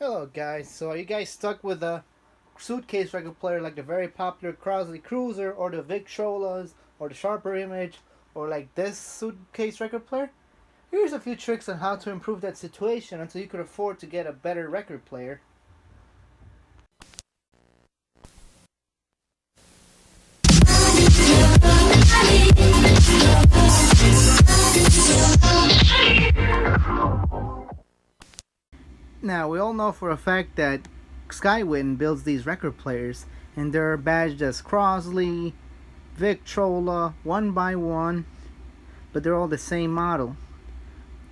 Hello guys, so are you guys stuck with a suitcase record player like the very popular Crosley Cruiser or the Victrolas or the Sharper Image or like this suitcase record player? Here's a few tricks on how to improve that situation until you can afford to get a better record player. Now, we all know for a fact that Skywin builds these record players, and they're badged as Crosley, Victrola, one by one, but they're all the same model,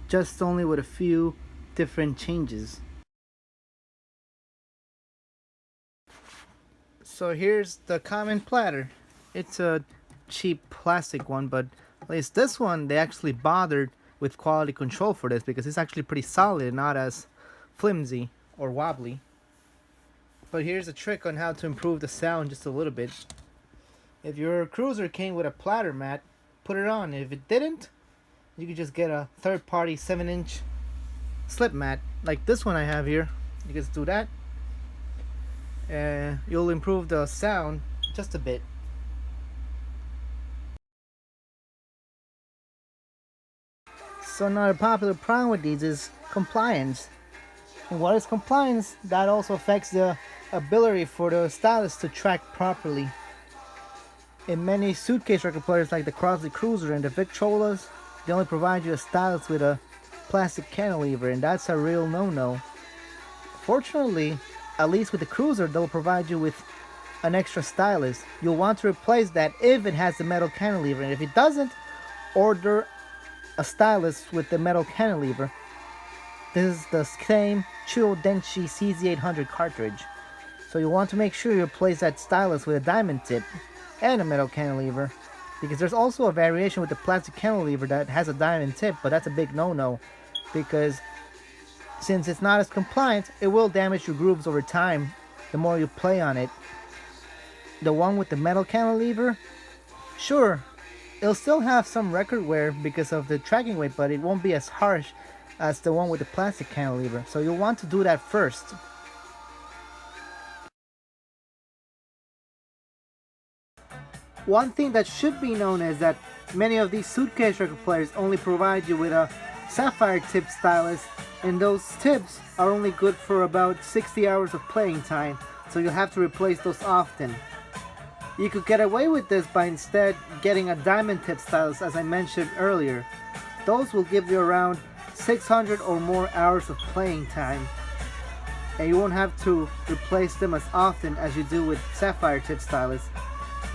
just only with a few different changes. So here's the common platter. It's a cheap plastic one, but at least this one, they actually bothered with quality control for this because it's actually pretty solid, not as flimsy or wobbly. But here's a trick on how to improve the sound just a little bit. If your cruiser came with a platter mat, put it on. If it didn't, you could just get a third-party 7-inch slip mat like this one I have here. You can just do that. You'll improve the sound just a bit. So another popular problem with these is compliance. And what is compliance? That also affects the ability for the stylus to track properly. In many suitcase record players like the Crosley Cruiser and the Victrolas, they only provide you a stylus with a plastic cantilever, and that's a real no-no. Fortunately, at least with the Cruiser, they'll provide you with an extra stylus. You'll want to replace that if it has the metal cantilever, and if it doesn't, order a stylus with the metal cantilever. This is the same Chuo Denshi CZ800 cartridge. So you want to make sure you replace that stylus with a diamond tip and a metal cantilever, because there's also a variation with the plastic cantilever that has a diamond tip, but that's a big no-no, because since it's not as compliant, it will damage your grooves over time the more you play on it. The one with the metal cantilever, sure, it'll still have some record wear because of the tracking weight, but it won't be as harsh as the one with the plastic cantilever. So you'll want to do that first. One thing that should be known is that many of these suitcase record players only provide you with a Sapphire tip stylus, and those tips are only good for about 60 hours of playing time, so you'll have to replace those often. You could get away with this by instead getting a diamond tip stylus, as I mentioned earlier. Those will give you around 600 or more hours of playing time, and you won't have to replace them as often as you do with Sapphire tip stylus.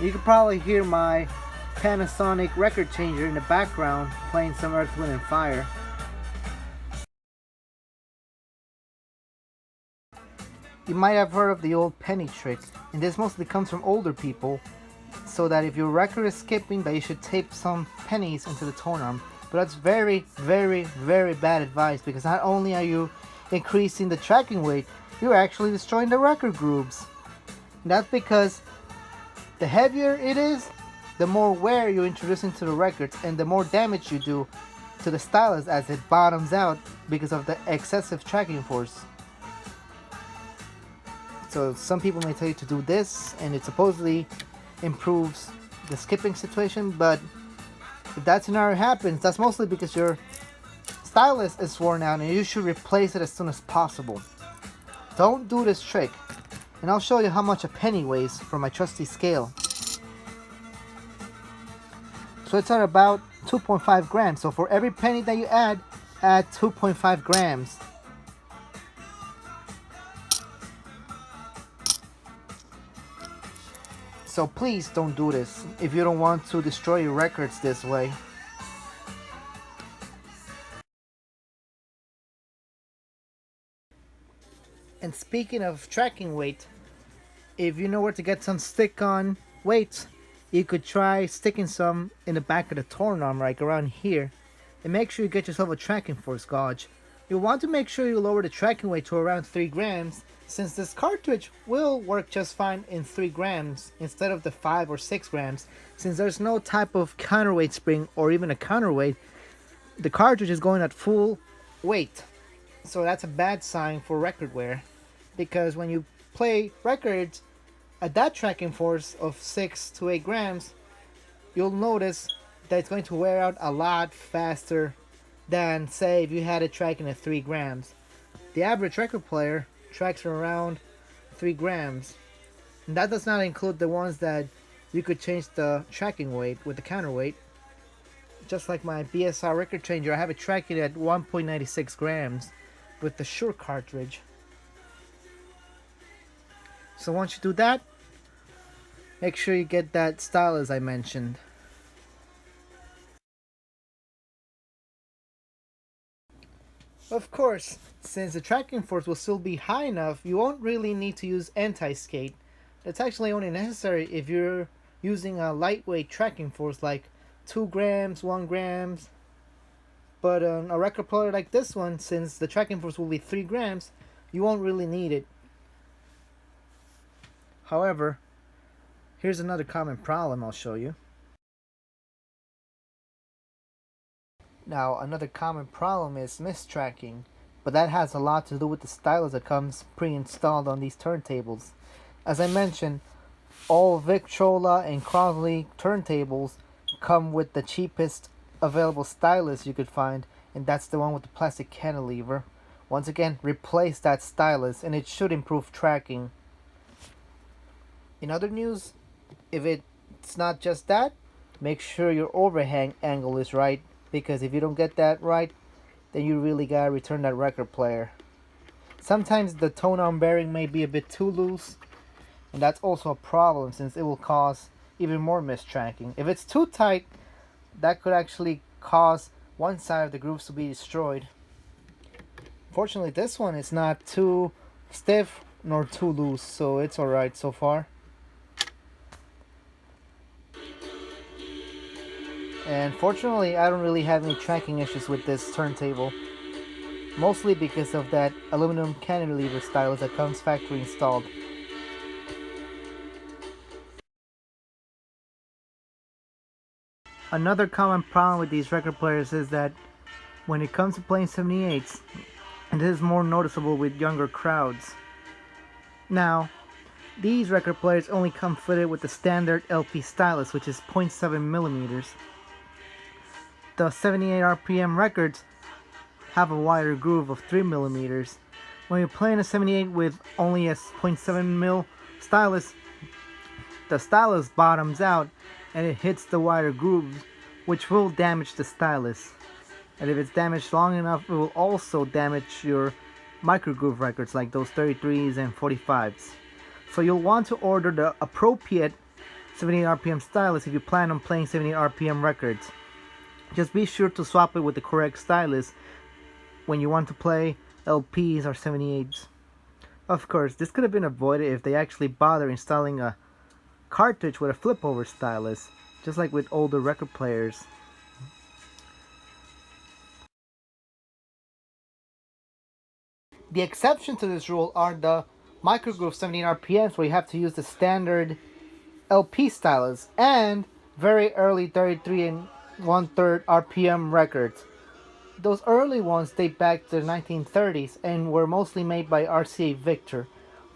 You can probably hear my Panasonic record changer in the background playing some Earth, Wind & Fire. You might have heard of the old penny trick, and this mostly comes from older people, so that if your record is skipping, that you should tape some pennies into the tonearm. But that's very, very, very bad advice, because not only are you increasing the tracking weight, you're actually destroying the record grooves. And that's because the heavier it is, the more wear you introduce into the records, and the more damage you do to the stylus as it bottoms out because of the excessive tracking force. So some people may tell you to do this, and it supposedly improves the skipping situation, but if that scenario happens, that's mostly because your stylus is worn out and you should replace it as soon as possible. Don't do this trick, and I'll show you how much a penny weighs from my trusty scale. So it's at about 2.5 grams, so for every penny that you add 2.5 grams. So please don't do this if you don't want to destroy your records this way. And speaking of tracking weight, if you know where to get some stick-on weights, you could try sticking some in the back of the tonearm, like around here, and make sure you get yourself a tracking force gauge. You'll want to make sure you lower the tracking weight to around 3 grams, since this cartridge will work just fine in 3 grams instead of the 5 or 6 grams. Since there's no type of counterweight spring or even a counterweight, the cartridge is going at full weight. So that's a bad sign for record wear, because when you play records at that tracking force of 6 to 8 grams, you'll notice that it's going to wear out a lot faster than, say, if you had it tracking at 3 grams. The average record player tracks around 3 grams. And that does not include the ones that you could change the tracking weight with the counterweight. Just like my BSR record changer, I have it tracking at 1.96 grams with the Shure cartridge. So once you do that, make sure you get that Stylus I mentioned. Of course, since the tracking force will still be high enough, you won't really need to use anti-skate. That's actually only necessary if you're using a lightweight tracking force like 2 grams, 1 grams. But on a record player like this one, since the tracking force will be 3 grams, you won't really need it. However, here's another common problem I'll show you. Now, another common problem is mistracking, but that has a lot to do with the stylus that comes pre-installed on these turntables. As I mentioned, all Victrola and Crosley turntables come with the cheapest available stylus you could find, and that's the one with the plastic cantilever. Once again, replace that stylus and it should improve tracking. In other news, if it's not just that, make sure your overhang angle is right, because if you don't get that right, then you really gotta return that record player. Sometimes the Tonearm bearing may be a bit too loose, and that's also a problem since it will cause even more mistracking. If it's too tight, that could actually cause one side of the grooves to be destroyed. Fortunately, this one is not too stiff nor too loose, so it's alright so far. And fortunately, I don't really have any tracking issues with this turntable, mostly because of that aluminum cantilever stylus that comes factory installed. Another common problem with these record players is that when it comes to playing 78s, and this is more noticeable with younger crowds. Now, these record players only come fitted with the standard LP stylus, which is 0.7 millimeters. The 78 RPM records have a wider groove of 3 millimeters. When you're playing a 78 with only a 0.7 mil stylus, the stylus bottoms out and it hits the wider grooves, which will damage the stylus. And if it's damaged long enough, it will also damage your MicroGroove records like those 33s and 45s. So you'll want to order the appropriate 78 RPM stylus if you plan on playing 78 RPM records. Just be sure to swap it with the correct stylus when you want to play LPs or 78s. Of course, this could have been avoided if they actually bother installing a cartridge with a flip-over stylus, just like with older record players. The exception to this rule are the MicroGroove 78 RPMs, where you have to use the standard LP stylus, and very early 33 and 1/3 RPM records. Those early ones date back to the 1930s and were mostly made by RCA Victor.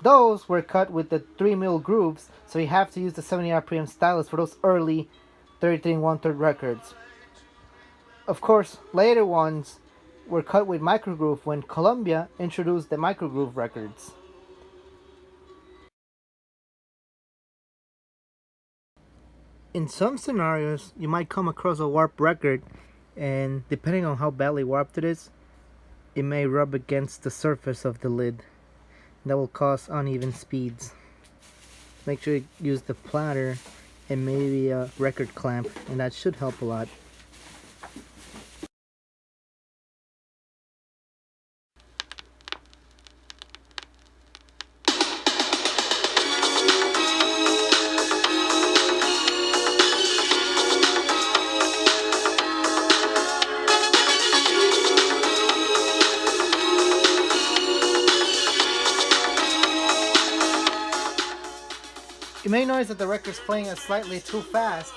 Those were cut with the 3 mil grooves, so you have to use the 70 RPM stylus for those early 33 and 1/3 records. Of course, later ones were cut with MicroGroove when Columbia introduced the MicroGroove records. In some scenarios, you might come across a warped record, and depending on how badly warped it is, it may rub against the surface of the lid. That will cause uneven speeds. Make sure you use the platter and maybe a record clamp, and that should help a lot. You may notice that the record's playing it slightly too fast,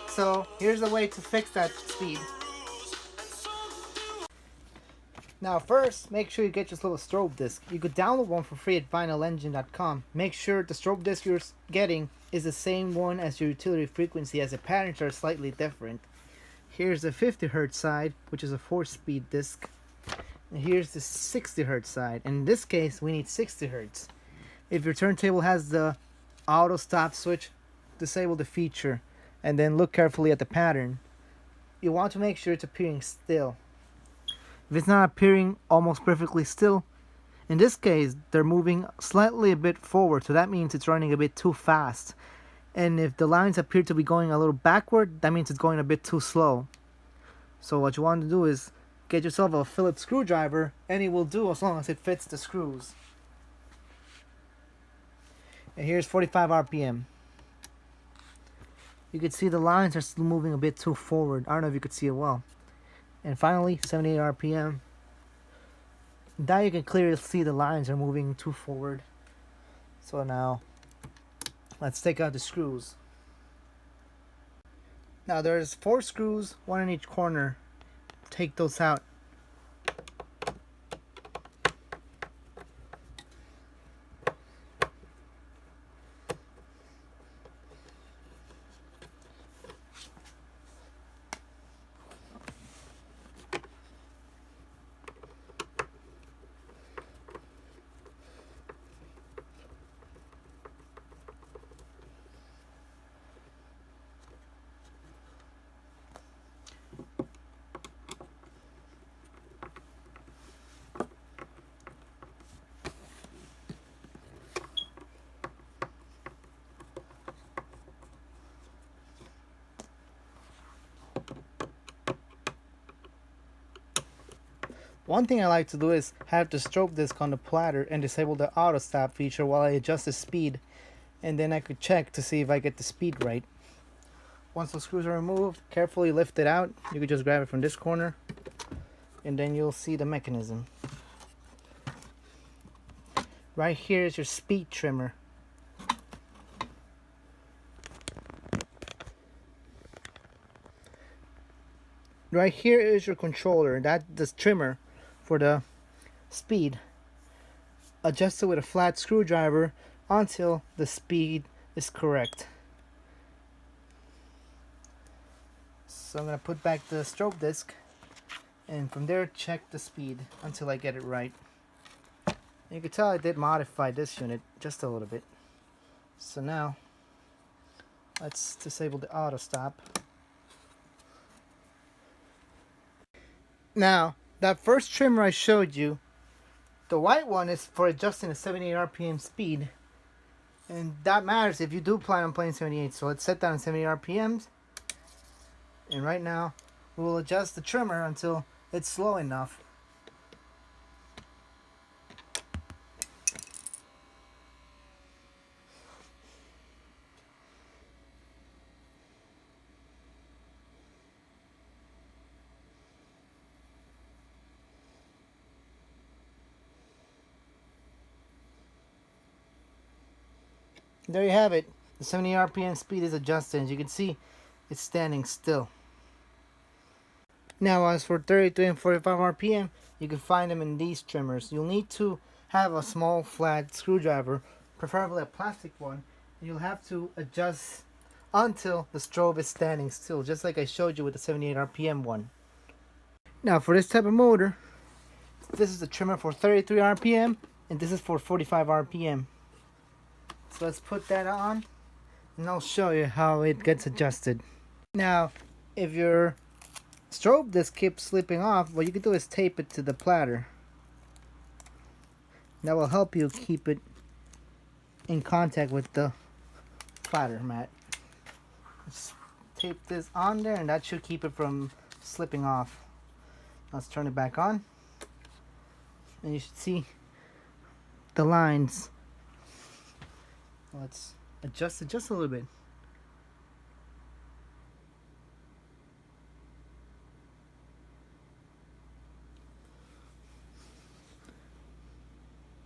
so here's a way to fix that speed. Now first, make sure you get this little strobe disc. You could download one for free at vinylengine.com. Make sure the strobe disc you're getting is the same one as your utility frequency, as the patterns are slightly different. Here's the 50 Hz side, which is a 4-speed disc. And here's the 60 Hz side. And in this case, we need 60 Hz. If your turntable has the auto stop switch, disable the feature and then look carefully at the pattern. You want to make sure it's appearing still. If it's not appearing almost perfectly still, in this case they're moving slightly a bit forward, so that means it's running a bit too fast. And if the lines appear to be going a little backward, that means it's going a bit too slow. So what you want to do is get yourself a Phillips screwdriver, and it will do as long as it fits the screws. And here's 45 RPM. You can see the lines are still moving a bit too forward. I don't know if you could see it well. And finally, 78 RPM. Now you can clearly see the lines are moving too forward. So now, let's take out the screws. Now there's 4 screws, 1 in each corner. Take those out. One thing I like to do is have the strobe disc on the platter and disable the auto stop feature while I adjust the speed, and then I could check to see if I get the speed right. Once the screws are removed, carefully lift it out. You could just grab it from this corner and then you'll see the mechanism. Right here is your speed trimmer. Right here is your controller, that's the trimmer for the speed. Adjust it with a flat screwdriver until the speed is correct. So I'm going to put back the strobe disc and from there check the speed until I get it right. You can tell I did modify this unit just a little bit. So now let's disable the auto stop. Now that first trimmer I showed you, the white one is for adjusting the 78 RPM speed, and that matters if you do plan on playing 78. So let's set that on 78 RPMs, and right now we will adjust the trimmer until it's slow enough. There you have it. The 70 RPM speed is adjusted. As you can see, it's standing still. Now as for 33 and 45 RPM, you can find them in these trimmers. You'll need to have a small flat screwdriver, preferably a plastic one, and you'll have to adjust until the strobe is standing still, just like I showed you with the 78 RPM one. Now for this type of motor, this is the trimmer for 33 RPM, and this is for 45 RPM. So let's put that on and I'll show you how it gets adjusted. Now if your strobe disc keeps slipping off, what you can do is tape it to the platter. That will help you keep it in contact with the platter mat. Just tape this on there and that should keep it from slipping off. Let's turn it back on and you should see the lines. Let's adjust it just a little bit.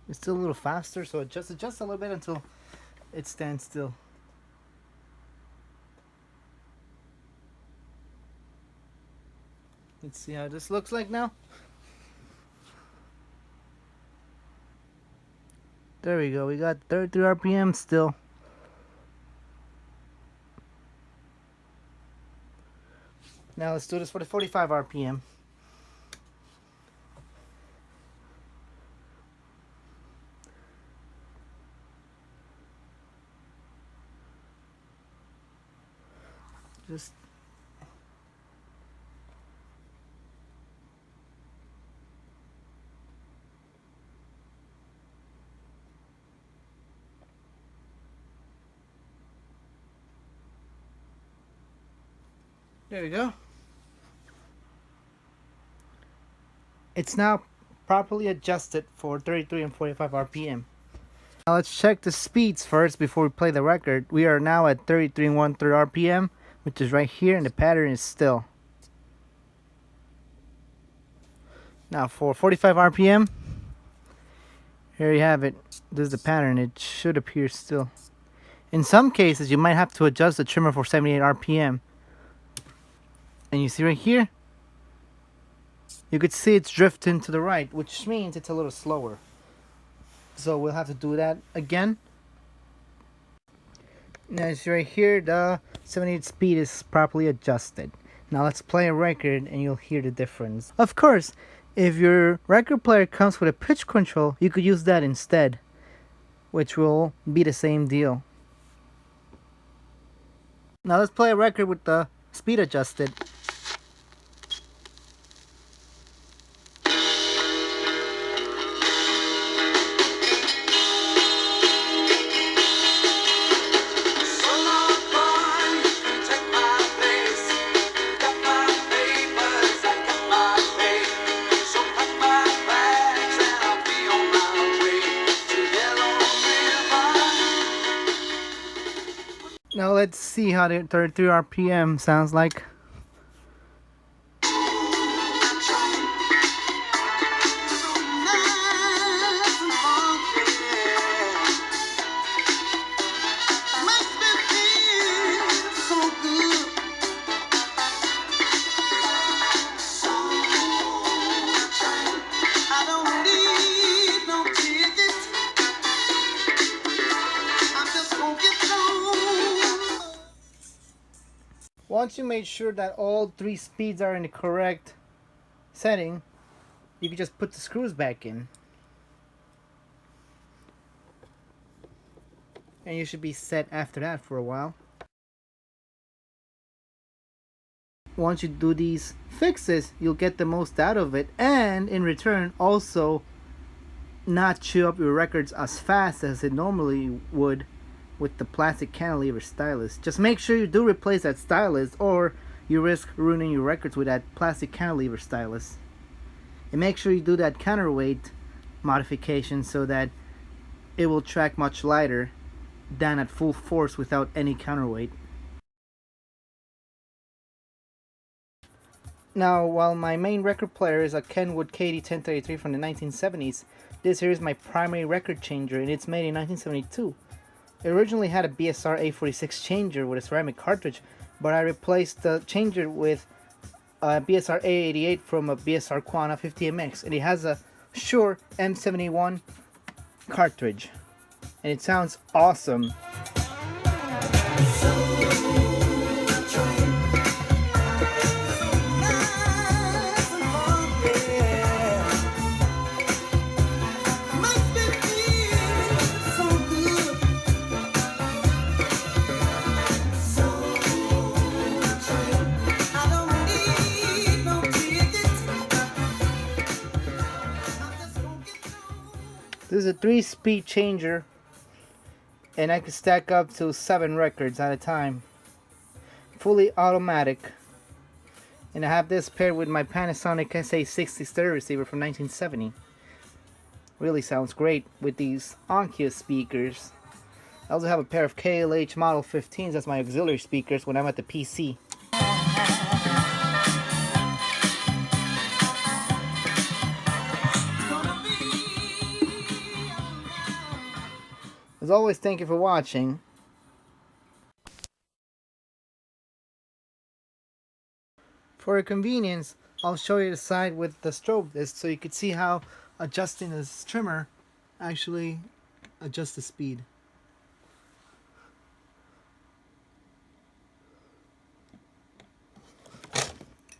It's still a little faster, so adjust a little bit until it stands still. Let's see how this looks like now. There we go, we got 33 RPM still. Now let's do this for the 45 RPM. Just there we go. It's now properly adjusted for 33 and 45 RPM. Now let's check the speeds first before we play the record. We are now at 33 and 1/3 RPM, which is right here, and the pattern is still. Now for 45 RPM, here you have it. This is the pattern. It should appear still. In some cases, you might have to adjust the trimmer for 78 RPM. And you see right here, you could see it's drifting to the right, which means it's a little slower. So we'll have to do that again. Now you see right here, the 78 speed is properly adjusted. Now let's play a record and you'll hear the difference. Of course, if your record player comes with a pitch control, you could use that instead, which will be the same deal. Now let's play a record with the speed adjusted. Now let's see how the 33 RPM sounds like. Once you made sure that all three speeds are in the correct setting, you can just put the screws back in. And you should be set after that for a while. Once you do these fixes, you'll get the most out of it, and in return also not chew up your records as fast as it normally would with the plastic cantilever stylus. Just make sure you do replace that stylus, or you risk ruining your records with that plastic cantilever stylus. And make sure you do that counterweight modification so that it will track much lighter than at full force without any counterweight. Now, while my main record player is a Kenwood KD1033 from the 1970s, this here is my primary record changer, and it's made in 1972. It originally had a BSR A46 changer with a ceramic cartridge, but I replaced the changer with a BSR A88 from a BSR Quanta 50MX, and it has a Shure M71 cartridge, and it sounds awesome. This is a 3-speed changer, and I can stack up to 7 records at a time. Fully automatic. And I have this paired with my Panasonic SA60 stereo receiver from 1970. Really sounds great with these Onkyo speakers. I also have a pair of KLH Model 15s as my auxiliary speakers when I'm at the PC. As always, thank you for watching. For your convenience, I'll show you the side with the strobe disc so you can see how adjusting this trimmer actually adjust the speed.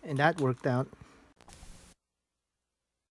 And that worked out.